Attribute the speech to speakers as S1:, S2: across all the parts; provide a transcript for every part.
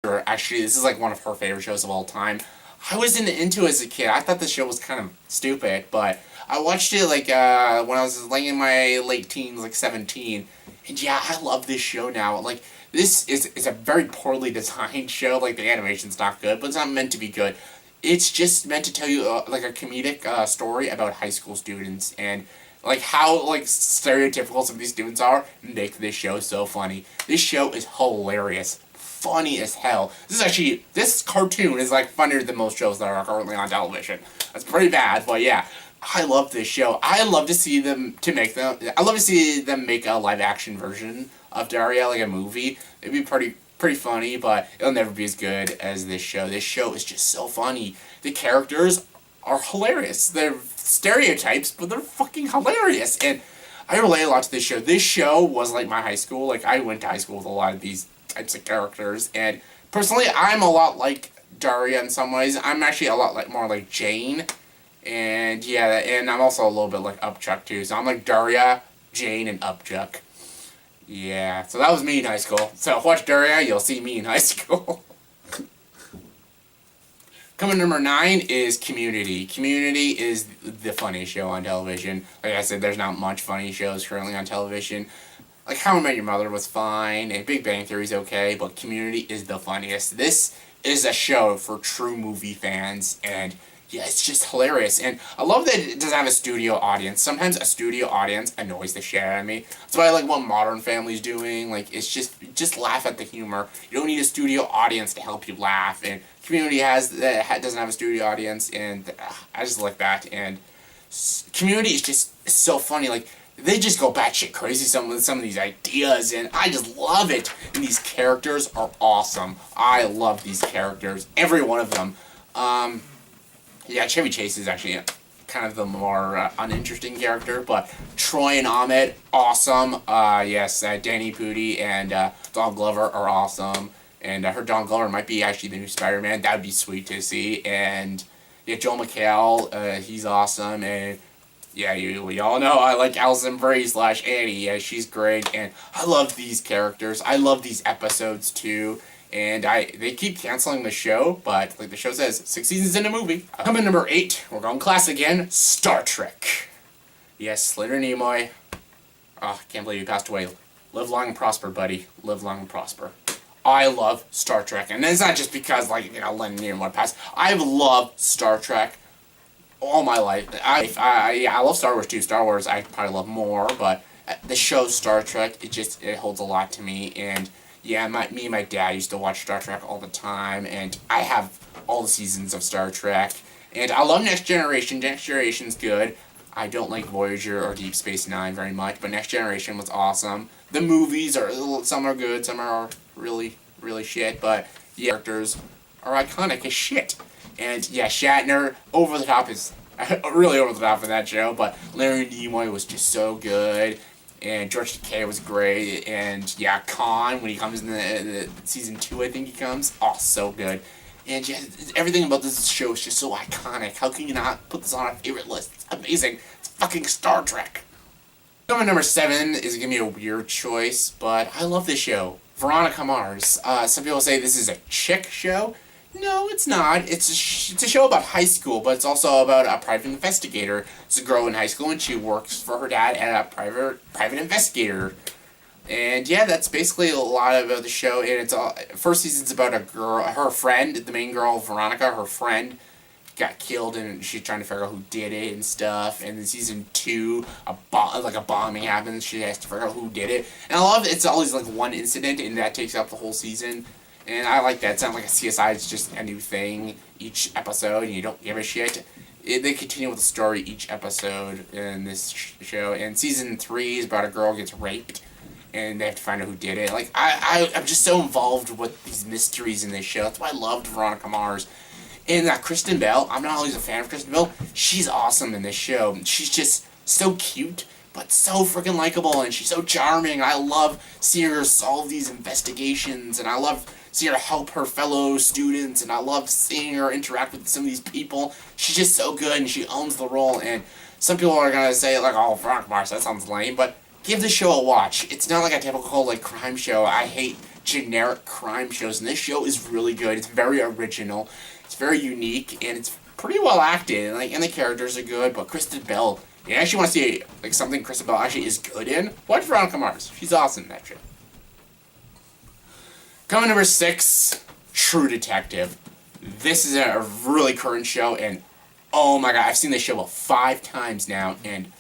S1: Actually, this is like one of her favorite shows of all time. I wasn't into it as a kid. I thought the show was kind of stupid, but I watched it like when I was like in my late teens, like 17. And yeah, I love this show now. Like this is a very poorly designed show. Like the animation's not good, but it's not meant to be good. It's just meant to tell you like a comedic story about high school students and like how like stereotypical some of these students are make this show so funny. This show is hilarious, funny as hell. This cartoon is like funnier than most shows that are currently on television. That's pretty bad, but yeah, I love this show. I love to see them I love to see them make a live action version of Daria, like a movie. It'd be pretty funny, but it'll never be as good as this show. This show is just so funny. The characters are hilarious. They're stereotypes, but they're fucking hilarious. And I relate a lot to this show. This show was like my high school. Like I went to high school with a lot of these types of characters. And personally, I'm a lot like Daria in some ways. I'm actually a lot more like Jane. And yeah, and I'm also a little bit like Upchuck too. So I'm like Daria, Jane, and Upchuck. Yeah, so that was me in high school. So watch Daria, you'll see me in high school. Coming number 9 is Community. Community is the funniest show on television. Like I said, there's not much funny shows currently on television. Like How I Met Your Mother was fine, and Big Bang Theory is okay, but Community is the funniest. This is a show for true movie fans, and yeah, it's just hilarious. And I love that it doesn't have a studio audience. Sometimes a studio audience annoys the shit out of me. That's why I like what Modern Family's doing. Like, it's just laugh at the humor. You don't need a studio audience to help you laugh. And Community doesn't have a studio audience, and I just like that. And Community is just so funny. Like, they just go batshit crazy some of these ideas, and I just love it. And these characters are awesome. I love these characters. Every one of them. Yeah, Chevy Chase is actually kind of the more uninteresting character, but Troy and Ahmed, awesome. Yes, Danny Pudi and Don Glover are awesome. And I heard Don Glover might be actually the new Spider-Man. That would be sweet to see. And yeah, Joel McHale, he's awesome. And yeah, we all know I like Alison Brie / Annie. Yeah, she's great. And I love these characters. I love these episodes too. And they keep canceling the show, but like the show says, 6 seasons in a movie. Coming number 8, we're going class again, Star Trek. Yes, Leonard Nimoy. Oh, I can't believe he passed away. Live long and prosper, buddy. Live long and prosper. I love Star Trek, and it's not just because like Leonard Nimoy passed. I've loved Star Trek all my life. I love Star Wars too. Star Wars I probably love more, but the show Star Trek it holds a lot to me. And yeah, me and my dad used to watch Star Trek all the time, and I have all the seasons of Star Trek. And I love Next Generation. Next Generation's good. I don't like Voyager or Deep Space Nine very much, but Next Generation was awesome. The movies some are good, some are really, really shit, but the characters are iconic as shit. And yeah, Shatner, over the top is really over the top in that show, but Leonard Nimoy was just so good. And George Takei was great, and yeah, Khan, when he comes in the season 2, I think he comes, oh, so good. And yeah, everything about this show is just so iconic. How can you not put this on a favorite list? It's amazing. It's fucking Star Trek. Number 7 is going to be a weird choice, but I love this show. Veronica Mars. Some people say this is a chick show. No, it's not. It's a show about high school, but it's also about a private investigator. It's a girl in high school, and she works for her dad at a private investigator. And yeah, that's basically a lot about the show. And it's first season's about a girl, her friend, the main girl, Veronica. Her friend got killed, and she's trying to figure out who did it and stuff. And in season 2, a bombing happens. She has to figure out who did it. And I love it's always like one incident, and that takes up the whole season. And I like that. It's not like a CSI, it's just a new thing each episode, and you don't give a shit. They continue with the story each episode in this show. And season 3 is about a girl who gets raped, and they have to find out who did it. Like, I'm just so involved with these mysteries in this show. That's why I loved Veronica Mars. And Kristen Bell, I'm not always a fan of Kristen Bell. She's awesome in this show. She's just so cute, but so freaking likable, and she's so charming. I love seeing her solve these investigations, and I love seeing her help her fellow students, and I love seeing her interact with some of these people. She's just so good, and she owns the role. And some people are going to say, like, oh, Veronica Mars, that sounds lame, but give the show a watch. It's not like a typical, like, crime show. I hate generic crime shows, and this show is really good. It's very original, it's very unique, and it's pretty well acted. And the characters are good. But Kristen Bell, you actually want to see something Kristen Bell actually is good in? Watch Veronica Mars. She's awesome in that show. Coming number 6, True Detective. This is a really current show, and oh my god, I've seen this show about 5 times now, and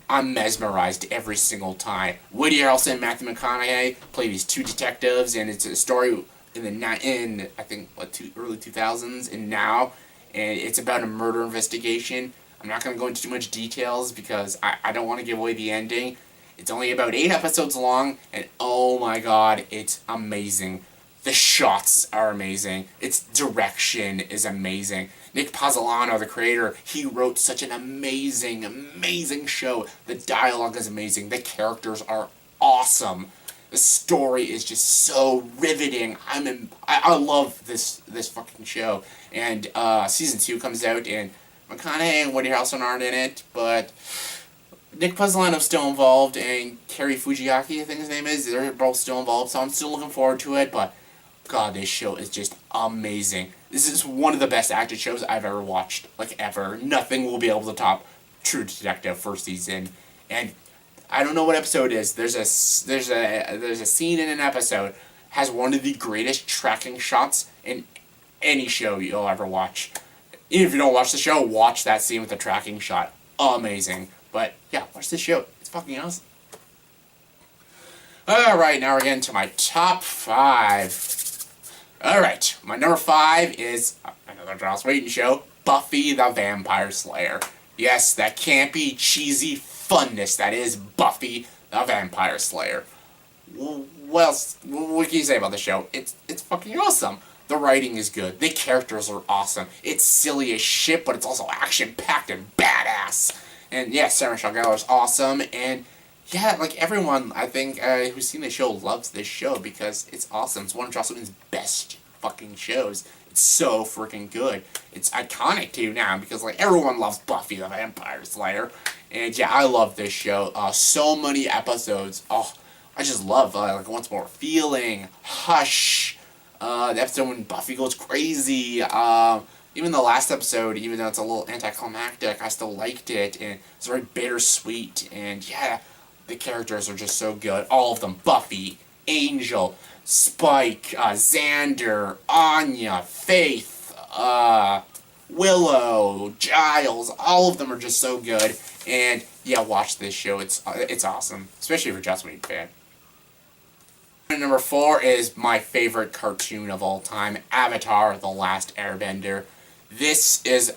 S1: I'm mesmerized every single time. Woody Harrelson and Matthew McConaughey play these 2 early and it's a story in early 2000s and now, and it's about a murder investigation. I'm not going to go into too much details because I don't want to give away the ending. It's only about 8 episodes long, and oh my god, it's amazing. The shots are amazing. Its direction is amazing. Nick Pozzolano, the creator, he wrote such an amazing, amazing show. The dialogue is amazing. The characters are awesome. The story is just so riveting. I love this fucking show. And season 2 comes out, and McConaughey and Woody Harrelson aren't in it, but Nick Pozzolano's still involved, and Cary Fujiaki, I think his name is. They're both still involved, so I'm still looking forward to it, but god, this show is just amazing. This is one of the best acted shows I've ever watched, ever. Nothing will be able to top True Detective first season. And I don't know what episode it is. There's a scene in an episode has one of the greatest tracking shots in any show you'll ever watch. Even if you don't watch the show, watch that scene with the tracking shot. Amazing. But yeah, watch this show. It's fucking awesome. Alright, now we're getting to my top 5. Alright, my number 5 is another Joss Whedon show, Buffy the Vampire Slayer. Yes, that campy, cheesy funness that is Buffy the Vampire Slayer. Well, what can you say about the show? It's fucking awesome. The writing is good. The characters are awesome. It's silly as shit, but it's also action-packed and badass. And yeah, Sarah Michelle Gellar is awesome, and yeah, everyone, I think, who's seen the show loves this show because it's awesome. It's one of Joss Whedon's best fucking shows. It's so freaking good. It's iconic, too, now because, everyone loves Buffy the Vampire Slayer. And, yeah, I love this show. So many episodes. Oh, I just love, Once More Feeling, Hush, the episode when Buffy goes crazy, even the last episode, even though it's a little anticlimactic, I still liked it, and it's very bittersweet, and, yeah, the characters are just so good. All of them. Buffy, Angel, Spike, Xander, Anya, Faith, Willow, Giles. All of them are just so good. And yeah, watch this show. It's awesome. Especially if you're a Joss Whedon fan. Number 4 is my favorite cartoon of all time, Avatar: The Last Airbender. This is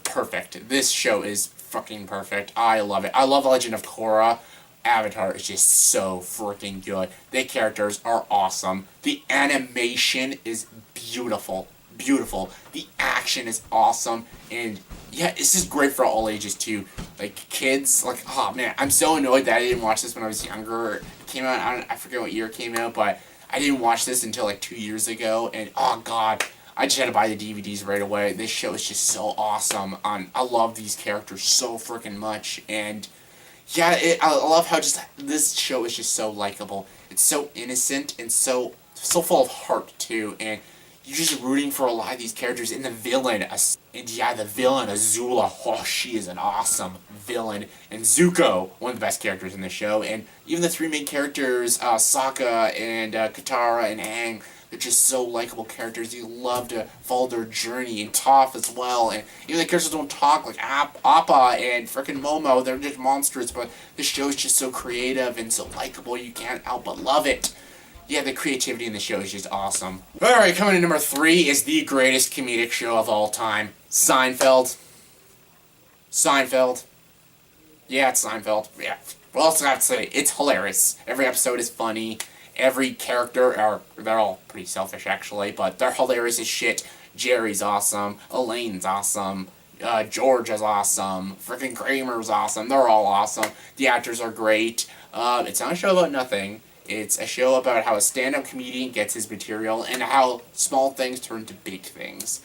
S1: perfect. This show is fucking perfect. I love it. I love Legend of Korra. Avatar is just so freaking good. The characters are awesome. The animation is beautiful. Beautiful. The action is awesome. And yeah, this is great for all ages too. Kids, oh man, I'm so annoyed that I didn't watch this when I was younger. It came out, I forget what year it came out, but I didn't watch this until 2 years ago. And oh god, I just had to buy the DVDs right away. This show is just so awesome. I love these characters so freaking much. And yeah, I love how just this show is just so likable. It's so innocent and so full of heart too. And you're just rooting for a lot of these characters. And the villain, Azula, oh, she is an awesome villain. And Zuko, one of the best characters in the show. And even the 3 main characters, Sokka and Katara and Aang, they're just so likable characters. You love to follow their journey, and Toph as well. And even the characters don't talk, like Appa and frickin' Momo. They're just monsters, but this show is just so creative and so likable. You can't help but love it. Yeah, the creativity in the show is just awesome. Alright, coming in number 3 is the greatest comedic show of all time, Seinfeld. Seinfeld. Yeah, it's Seinfeld. Yeah. What else do I have to say? It's hilarious. Every episode is funny. Every character, they're all pretty selfish actually, but they're hilarious as shit. Jerry's awesome. Elaine's awesome. George is awesome. Freaking Kramer's awesome. They're all awesome. The actors are great. It's not a show about nothing. It's a show about how a stand-up comedian gets his material and how small things turn to big things.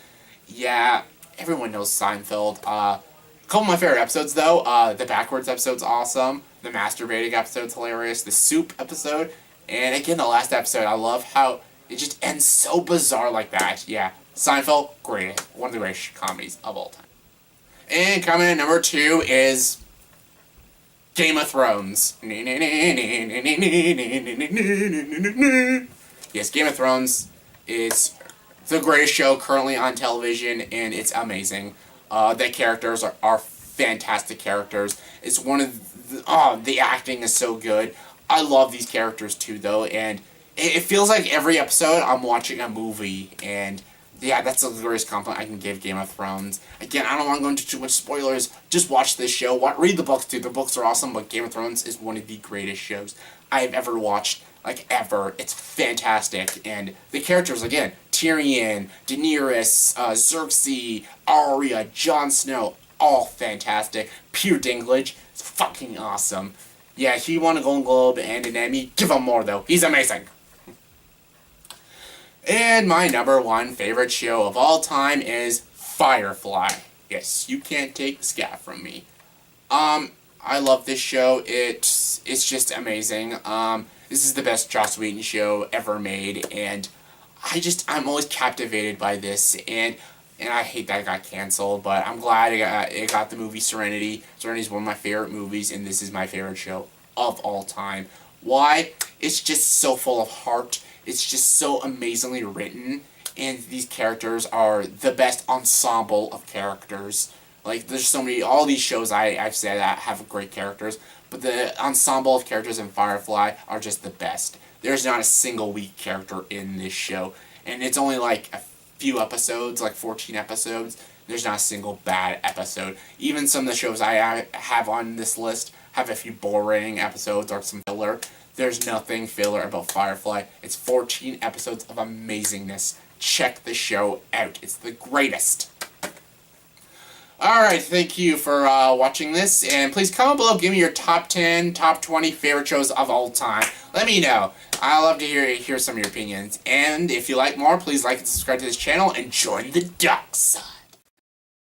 S1: Yeah, everyone knows Seinfeld. A couple of my favorite episodes, though. The Backwards episode's awesome. The Masturbating episode's hilarious. The Soup episode, And again, the last episode, I love how it just ends so bizarre like that. Yeah, Seinfeld, great. One of the greatest comedies of all time. And coming in number 2 is Game of Thrones. Yes, Game of Thrones is the greatest show currently on television, and it's amazing. The characters are fantastic characters. It's one of the acting is so good. I love these characters too, though, and it feels like every episode I'm watching a movie, and yeah, that's the greatest compliment I can give Game of Thrones. Again, I don't want to go into too much spoilers. Just watch this show. Read the books too. The books are awesome, but Game of Thrones is one of the greatest shows I've ever watched, like ever. It's fantastic, and the characters again: Tyrion, Daenerys, Xerxes, Arya, Jon Snow, all fantastic. Peter Dinklage, it's fucking awesome. Yeah, he won a Golden Globe and an Emmy. Give him more, though. He's amazing. And my number 1 favorite show of all time is Firefly. Yes, you can't take the scat from me. I love this show. It's just amazing. This is the best Joss Whedon show ever made, and I'm always captivated by this, and I hate that it got canceled, but I'm glad it got the movie Serenity. Serenity is one of my favorite movies, and this is my favorite show of all time. Why? It's just so full of heart. It's just so amazingly written, and these characters are the best ensemble of characters. Like, there's so many, all these shows I've said that have great characters, but the ensemble of characters in Firefly are just the best. There's not a single weak character in this show, and it's only like a few episodes, like 14 episodes. There's not a single bad episode. Even some of the shows I have on this list have a few boring episodes or some filler. There's nothing filler about Firefly. It's 14 episodes of amazingness. Check the show out. It's the greatest. Alright, thank you for watching this, and please comment below, give me your top 10, top 20 favorite shows of all time. Let me know. I love to hear some of your opinions. And if you like more, please like and subscribe to this channel, and join the dark side.